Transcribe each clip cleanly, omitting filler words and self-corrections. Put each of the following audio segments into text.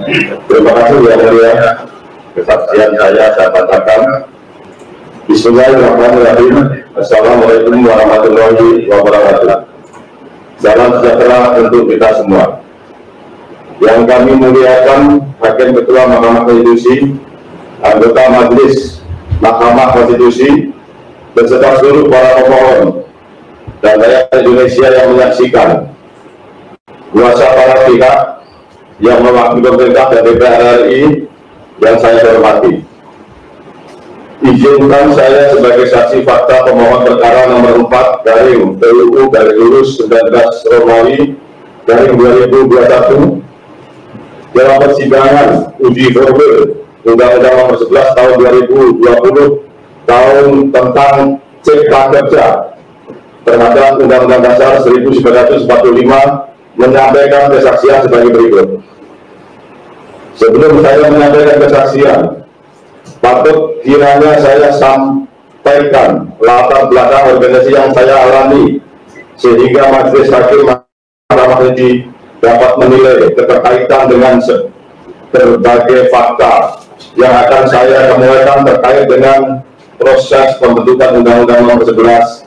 Terima kasih yang mulia. Kesaksian saya bacakan. Bismillahirrahmanirrahim. Assalamualaikum warahmatullahi wabarakatuh. Salam sejahtera untuk kita semua. Yang kami muliakan Hakim Ketua Mahkamah Konstitusi, anggota Majelis Mahkamah Konstitusi, beserta seluruh para pemohon dan rakyat Indonesia yang menyaksikan, kuasa para pihak yang mewakili pemerintah dan DPR RI yang saya hormati. Izinkan saya sebagai saksi fakta pemohon perkara nomor 4 garing PUU garing lurus 19 Romawi garing 2021 dalam persidangan uji formil Undang-Undang nomor 11 tahun 2020 tahun tentang Cipta Kerja terhadap Undang-Undang Dasar 1945 menyampaikan kesaksian sebagai berikut. Sebelum saya menyampaikan kesaksian, patut kiranya saya sampaikan latar belakang organisasi yang saya alami sehingga Majelis Hakim Mahkamah Konstitusi dapat menilai keterkaitan dengan berbagai fakta yang akan saya kemukakan terkait dengan proses pembentukan Undang-Undang nomor 11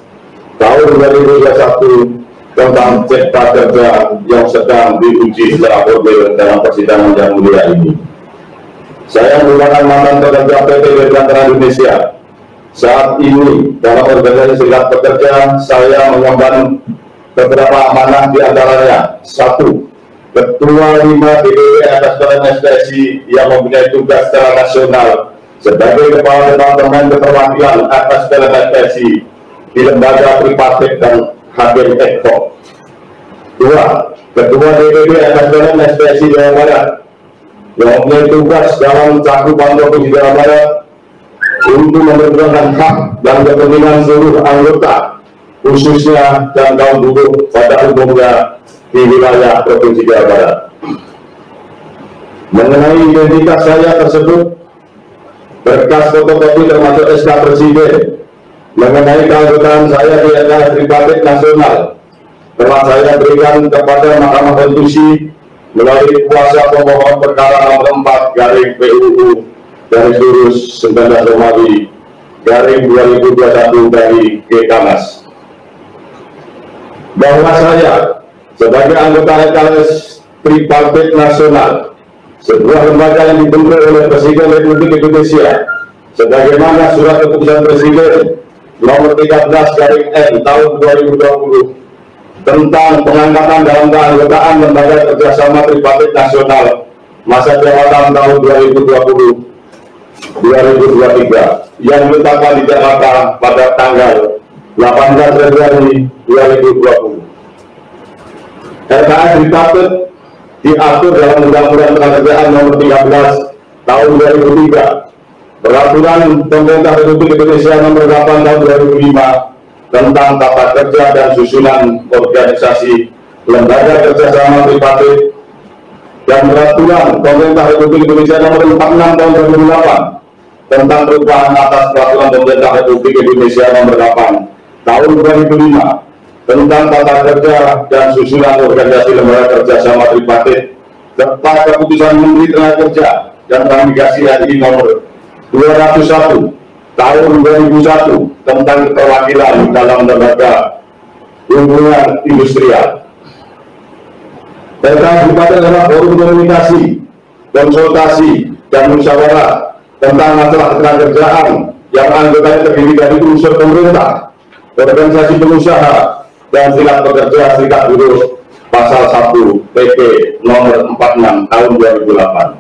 tahun 2021 tentang Cipta Kerja yang sedang diuji secara formil dalam persidangan yang mulia ini. Saya merupakan mantan pekerja PT Dirgantara Indonesia. Saat ini dalam organisasi serikat pekerja, saya mengemban beberapa amanah di antaranya: 1. Ketua 5 DPW atas SPSI yang mempunyai tugas secara nasional sebagai Kepala Departemen Keterwakilan atas SPSI di lembaga tripartit dan Hakim Ekko. 2. Ketua DPW atas SPSI Jawa Barat yang mempunyai tugas dalam cakupan Provinsi Jawa Barat untuk memperjuangkan hak dan kepentingan seluruh anggota, khususnya dan kaum buruh pada umumnya di wilayah Provinsi Jawa Barat. Mengenai identitas saya tersebut, berkas fotokopi termasuk SK Presiden mengenai keanggotaan saya di Tripartit Nasional telah saya berikan kepada Mahkamah Konstitusi melalui kuasa pemohon perkara nomor 4 garing PUU garis lurus 19 Romawi garing 2021 dari Gekanas, bahwa saya sebagai anggota LKS Tripartit Nasional, sebuah lembaga yang dibentuk oleh Presiden Republik Indonesia sebagaimana surat keputusan Presiden nomor 13 garing N tahun 2020 tentang pengangkatan dalam keanggotaan lembaga kerjasama tripartit nasional masa jabatan tahun 2020-2023 yang ditetapkan di Jakarta pada tanggal 18 Februari 2020. LKS tripartit diatur dalam Undang-Undang Ketenagakerjaan nomor 13 tahun 2003, Peraturan Pemerintah Republik Indonesia nomor 8 tahun 2005 tentang tata kerja dan susunan organisasi lembaga kerjasama tripartit, dan Peraturan Pemerintah Republik Indonesia nomor 46 tahun 2008 tentang perubahan atas Peraturan Pemerintah Republik Indonesia nomor 8 tahun 2005 tentang tata kerja dan susunan organisasi lembaga kerjasama tripartit, serta Keputusan Menteri Tenaga Kerja dan Transmigrasi RI nomor 201 tahun 2001 tentang keterwakilan dalam lembaga hubungan industrial. LKS Tripartit adalah forum komunikasi, konsultasi, dan musyawarah tentang masalah ketenagakerjaan yang anggotanya terdiri dari unsur pemerintah, organisasi pengusaha, dan serikat pekerja, serikat buruh pasal 1 PP nomor 46 tahun 2008.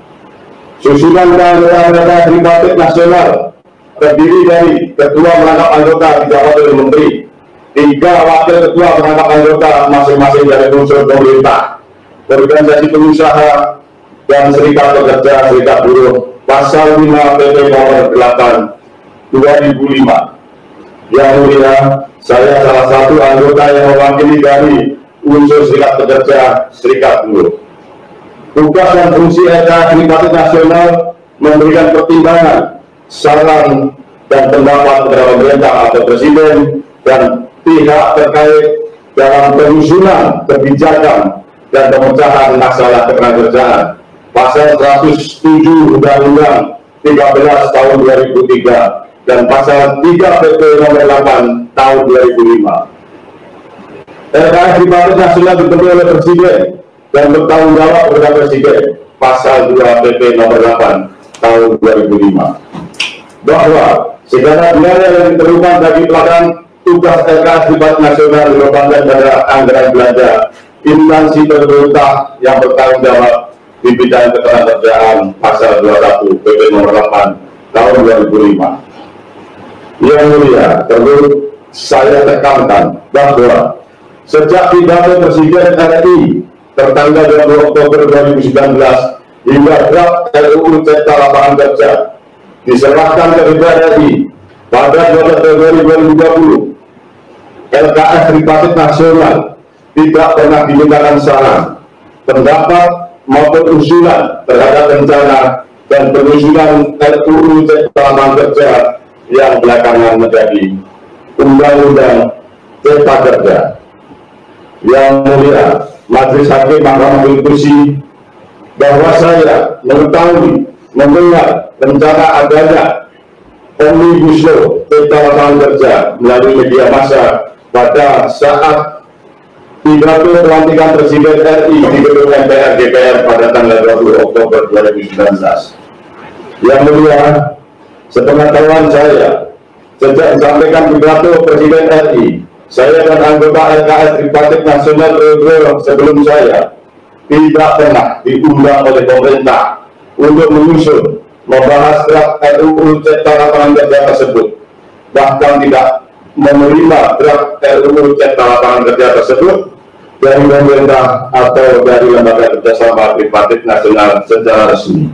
Susunan keanggotaan LKS Tripartit Nasional terdiri dari ketua merangkap anggota dijabat oleh menteri, 3 wakil ketua merangkap anggota masing-masing dari unsur pemerintah, organisasi pengusaha, dan serikat pekerja, serikat buruh pasal 5 PP nomor 8 2005. Yang mulia, saya salah satu anggota yang mewakili dari unsur serikat pekerja, serikat buruh. Tugas dan fungsi LKS Tripartit Nasional memberikan pertimbangan, saran, dan pendapat kepada pemerintah atau presiden dan pihak terkait dalam penyusunan kebijakan dan pemecahan masalah ketenagakerjaan pasal 107 Undang-Undang 13 tahun 2003 dan pasal 3 PP nomor 8 tahun 2005. RKS tripartit nasional dibentuk oleh Presiden dan bertanggung jawab kepada Presiden, pasal 2 PP nomor 8 tahun 2005. Bahwa segala biaya yang diperlukan bagi pelaksanaan tugas RKS tripartit nasional dibebankan pada anggaran belanja instansi pemerintah yang bertanggung jawab di bidang ketenagakerjaan, pasal 21 PP nomor 8 tahun 2005. Yang mulia, perlu saya tekankan bahwa sejak pidato Presiden RI tertanggal 20 Oktober 2019 hingga draft RUU Cipta Lapangan Kerja diserahkan ke DPR RI pada 12 Februari 2020, RKS tripartit nasional tidak pernah dimintakan saran, pendapat maupun usulan terhadap rencana dan penyusunan RUU Cipta Lapangan Kerja yang belakangan menjadi Undang-Undang Cipta Kerja. Yang mulia, Majelis Hakim Mahkamah Konstitusi, bahwa saya mengetahui, mendengar rencana adanya Omnibus Law Cipta Lapangan Kerja melalui media massa pada saat pidato pelantikan Presiden RI di gedung MPR DPR pada tanggal 20 Oktober 2019. Yang mulia, sepengetahuan saya, sejak disampaikan pidato Presiden RI, saya dan anggota RKS tripartit nasional sebelum saya tidak pernah diundang oleh pemerintah untuk menyusun, membahas draft RUU Cipta Lapangan Kerja tersebut, bahkan tidak menerima draft RUU Cipta Lapangan Kerja tersebut dari pemerintah atau dari lembaga kerjasama tripartit nasional secara resmi.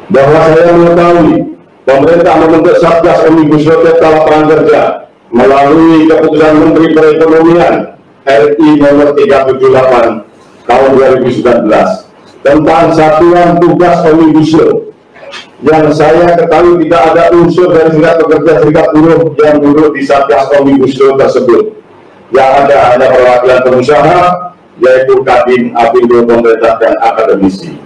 Bahwa saya mengetahui pemerintah membentuk Satgas Omnibus Law Cipta Lapangan Kerja melalui keputusan Menteri Perekonomian RI nomor 378 tahun 2019 tentang satuan tugas Omnibus Law, yang saya ketahui tidak ada unsur dari serikat pekerja serikat buruh yang duduk di Satgas Omnibus Law tersebut. Yang ada hanya perwakilan pengusaha, yaitu Kadin, Apindo, pemerintah, dan akademisi.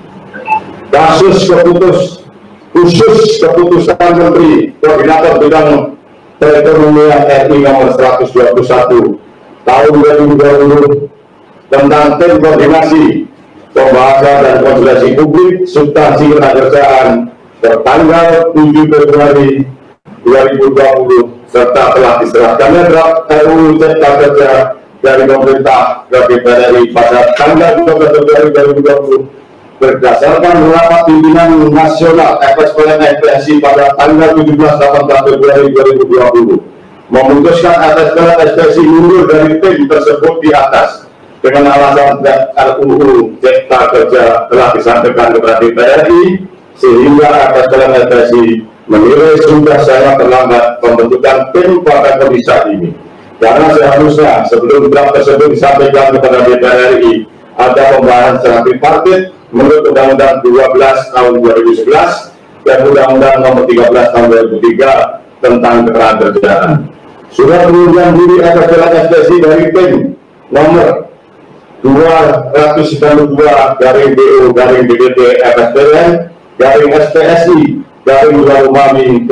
Khusus keputusan Menteri Koordinator Bidang Perekonomian RI nomor 121 tahun 2020 tentang tim koordinasi pembahasan dan konsultasi publik substansi ketenagakerjaan tertanggal 7 Februari 2020 serta telah diserahkannya draft RUU Cipta Kerja dari pemerintah ke DPR RI pada tanggal 12 Februari 2020 berdasarkan rapat pimpinan nasional FSPN FPSI pada tanggal 17-18 Februari 2020 memutuskan FSPN FPSI mundur dari tim tersebut di atas dengan alasan RUU Cipta Kerja telah disampaikan kepada DPR RI, sehingga FSPN FPSI menilai sudah sangat terlambat pembentukan tim pada kondisi saat ini, karena seharusnya sebelum draft tersebut disampaikan kepada DPR RI ada pembahasan secara tripartit menurut Undang-Undang 12 tahun 2011 dan Undang-Undang nomor 13 tahun 2003 tentang ketenagakerjaan. Surat pengunduran diri FSPN FPSI dari tim nomor 292/BO/DDT FSPN SPSI /2020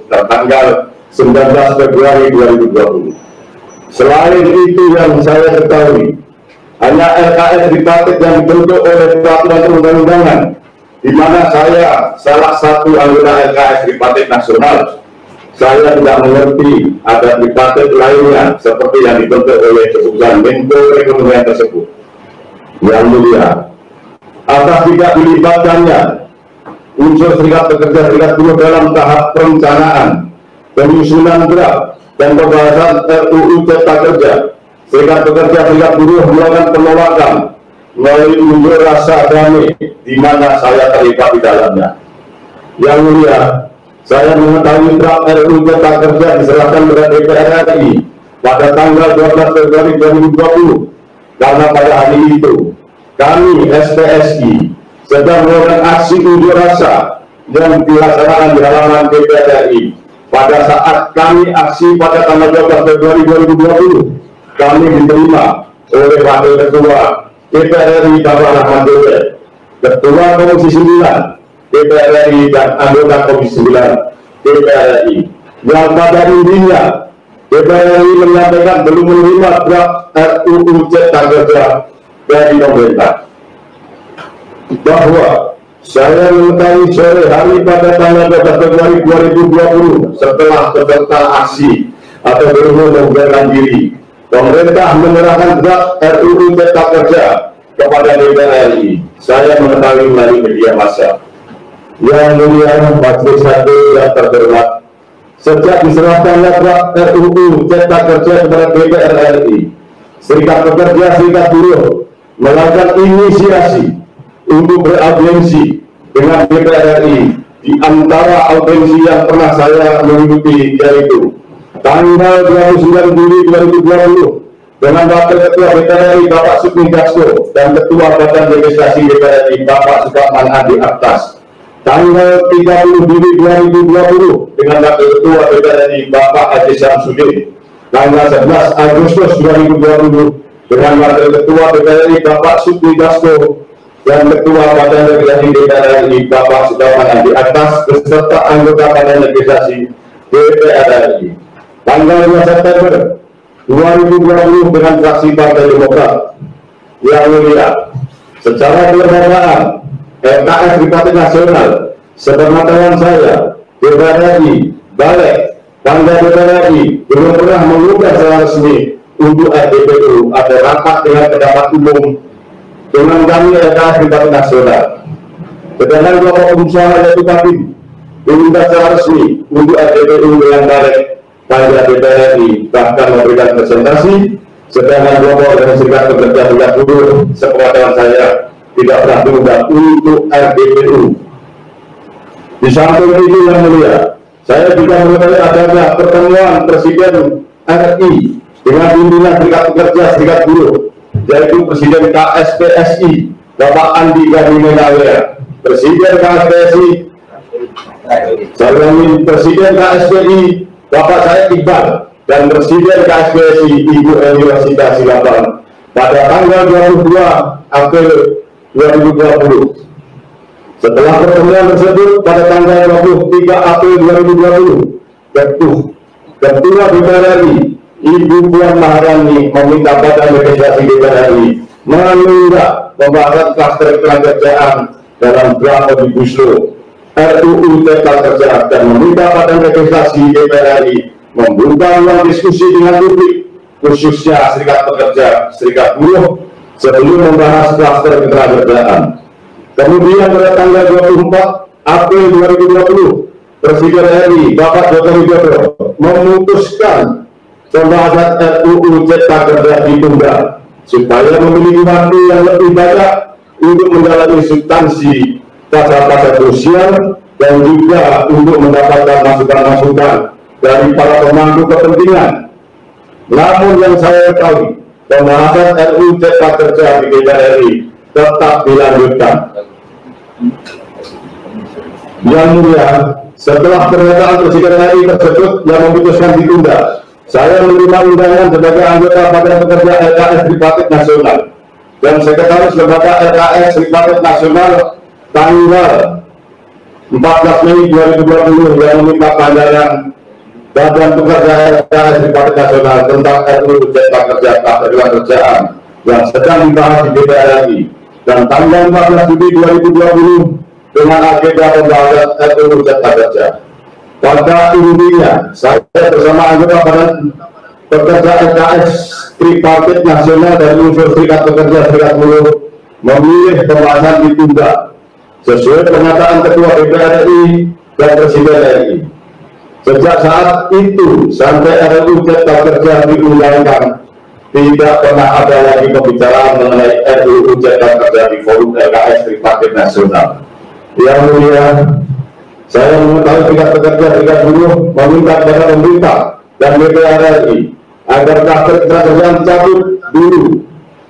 tertanggal 19 Februari 2020. Selain itu yang saya ketahui, hanya RKS tripartit yang dibentuk oleh peraturan perundang-undangan, di mana saya salah satu anggota RKS tripartit nasional. Saya tidak mengerti ada tripartit lainnya seperti yang dibentuk oleh keputusan Menko Perekonomian tersebut. Yang mulia, atas tidak dilibatkannya unsur serikat pekerja serikat buruh dalam tahap perencanaan, penyusunan draft dan pembahasan RUU Cipta Kerja, serikat pekerja serikat buruh melakukan penolakan melalui unjuk rasa damai di mana saya terlibat di dalamnya. Yang mulia, saya mengetahui draft RUU Cipta Kerja diserahkan kepada DPR RI pada tanggal 12 Februari 2020 karena pada hari itu kami SPSI sedang melakukan aksi unjuk rasa yang dilaksanakan di halaman DPR RI. Pada saat kami aksi pada tanggal 12 Februari 2020, kami diterima oleh Wakil Ketua DPR RI Bapak Rahmat Jose Ketua Komisi 9 DPR RI dan anggota Komisi 9 DPR RI, yang pada intinya DPR RI menyampaikan belum menerima draft RUU Cipta Kerja dari pemerintah, bahwa saya mengetahui sore hari pada tanggal 12 Februari 2020 setelah peserta aksi atau demo membubarkan diri, pemerintah menyerahkan draft RUU Cipta Kerja kepada DPR RI. Saya mengetahui melalui media massa. Yang mulia Majelis Hakim yang terhormat, sejak diserahkannya draft RUU Cipta Kerja kepada DPR RI, Serikat Pekerja Serikat Buruh melakukan inisiasi untuk beraudiensi dengan DPR RI. Di antara audiensi yang pernah saya mengikuti yaitu tanggal 29 Juli 2020 dengan Wakil Ketua DPR RI Bapak Sukmi Dasko dan Ketua Badan Legislasi DPR RI Bapak Supratman Andi Aktas. Tanggal 30 Juli 2020 dengan Wakil Ketua DPR RI Bapak Haji Syamsuddin. Tanggal 11 Agustus 2020 dengan Wakil Ketua DPR RI Bapak Sukmi Dasko dan Ketua Badan Legislasi DPR RI Bapak Supratman Andi Aktas beserta anggota Badan Legislasi DPR RI. Tanggal 2 September 2020 dengan fraksi Partai Demokrat. Yang mulia, secara kelembagaan RKS Tripartit Nasional, sepengetahuan saya, DPR RI, Balik, Pangdam DPR RI belum pernah mengubah secara resmi untuk RDPU ada rapat dengan pendapat umum dengan kami RKS Tripartit Nasional. Sedangkan kelompok pengusaha yaitu kami diminta secara resmi untuk RDPU dengan Balik, Pangdam DPR RI bahkan memberikan presentasi, sedangkan kelompok organisasi serikat pekerja serikat buruh sepengetahuan saya tidak pernah diundang untuk RDPU. Di samping itu yang mulia, saya juga mengetahui adanya pertemuan Presiden RI dengan pimpinan serikat pekerja serikat buruh, yaitu Presiden KSPSI Bapak Andi Gani Menawea, Presiden KSPSI, Presiden KSPI Bapak Said Iqbal, dan Presiden KSPSI Ibu Elwira Silaban pada tanggal 22 April 2020. Setelah pertemuan tersebut pada tanggal 23 April 2020, Ketua DPR RI Ibu Puan Maharani meminta Badan Legislasi DPR RI menunda pembahasan klaster ketenagakerjaan dalam draft Omnibus Law RUU Cipta Kerja dan meminta Badan Legislasi DPR RI membuka ruang diskusi dengan publik, khususnya serikat pekerja serikat buruh, sebelum membahas klaster ketenagakerjaan. Kemudian pada tanggal 24 April 2020, Presiden RI Bapak Joko Widodo memutuskan pembahasan RUU Cipta Kerja ditunda supaya memiliki waktu yang lebih banyak untuk mendalami substansi pasal-pasal sosial dan juga untuk mendapatkan masukan-masukan dari para pemangku kepentingan. Namun yang saya ketahui, pembahasan RUU Cipta Kerja di DPR RI tetap dilanjutkan. Yang mulia, setelah pernyataan Presiden RI tersebut yang memutuskan ditunda, saya menerima undangan sebagai anggota Badan Pekerja RKS Tripartit Nasional dan Sekretaris Lembaga RKS Tripartit Nasional tanggal 14 Mei 2020 yang meminta pandangan Badan Pekerja RKS Tripartit Nasional tentang RUU Cipta Kerja Ketenagakerjaan yang sedang dibahas di DPR RI, dan tanggal 14 Juli 2020 dengan agenda pembahasan RUU Cipta Kerja. Pada intinya, saya bersama anggota Badan Pekerja RKS Tripartit Nasional dan unsur serikat pekerja serikat buruh memilih pembahasan ditunda sesuai pernyataan Ketua DPR RI dan Presiden RI. Sejak saat itu sampai RUU Cipta Kerja diundangkan, tidak pernah ada lagi pembicaraan mengenai RUU Cipta Kerja di forum RKS Tripartit Nasional. Yang mulia, saya mengetahui serikat pekerja serikat buruh meminta kepada pemerintah dan DPR RI agar klaster ketenagakerjaan dicabut dulu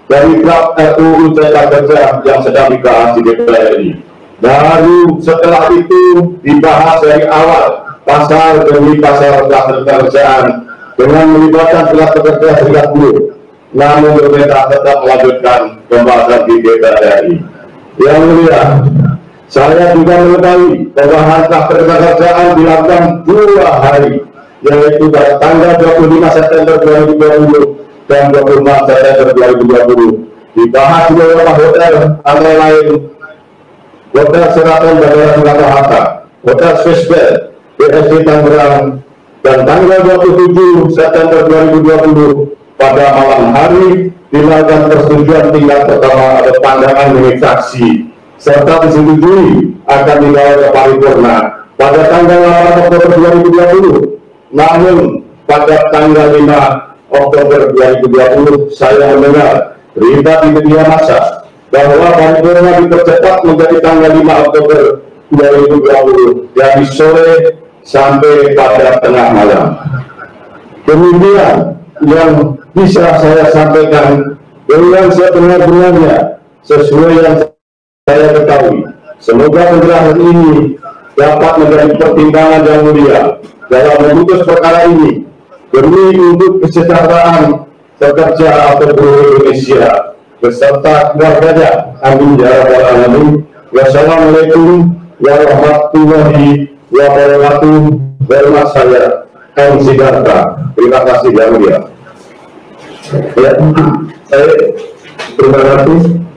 dari draft RUU Cipta Kerja yang sedang dibahas di DPR RI. Baru setelah itu dibahas dari awal pasal demi pasal klaster ketenagakerjaan dengan melibatkan serikat pekerja serikat buruh. Namun pemerintah tetap melanjutkan pembahasan di DPR RI. Yang mulia, saya juga mengetahui bahwa harta pekerjaan dilakukan 2 hari, yaitu pada tanggal 25 September 2020 dan 24 September 2020. Dibahas di beberapa hotel antara lain Hotel Sheraton Bandara Soekarno-Hatta, Hotel Swissbed, BSD Tangerang, dan tanggal 27 September 2020 pada malam hari dilakukan persetujuan tingkat pertama atau pandangan milik saksi serta disetujui akan dibawa ke paripurna pada tanggal 8 Oktober 2020. Namun pada tanggal 5 Oktober 2020 saya mendengar berita di media massa bahwa paripurna dipercepat menjadi tanggal 5 Oktober 2020 dari sore sampai pada tengah malam. Kemudian yang bisa saya sampaikan dengan sebenar-benarnya sesuai yang saya ketahui. Semoga penjelasan ini dapat menjadi pertimbangan yang mulia dalam memutus perkara ini demi untuk kesejahteraan pekerja atau buruh Indonesia beserta keluarganya. Amin ya rabbal alamin. Wassalamualaikum warahmatullahi wabarakatuh. Hormat saya Kang Sidarta. Terima kasih yang mulia. Ya, terima kasih.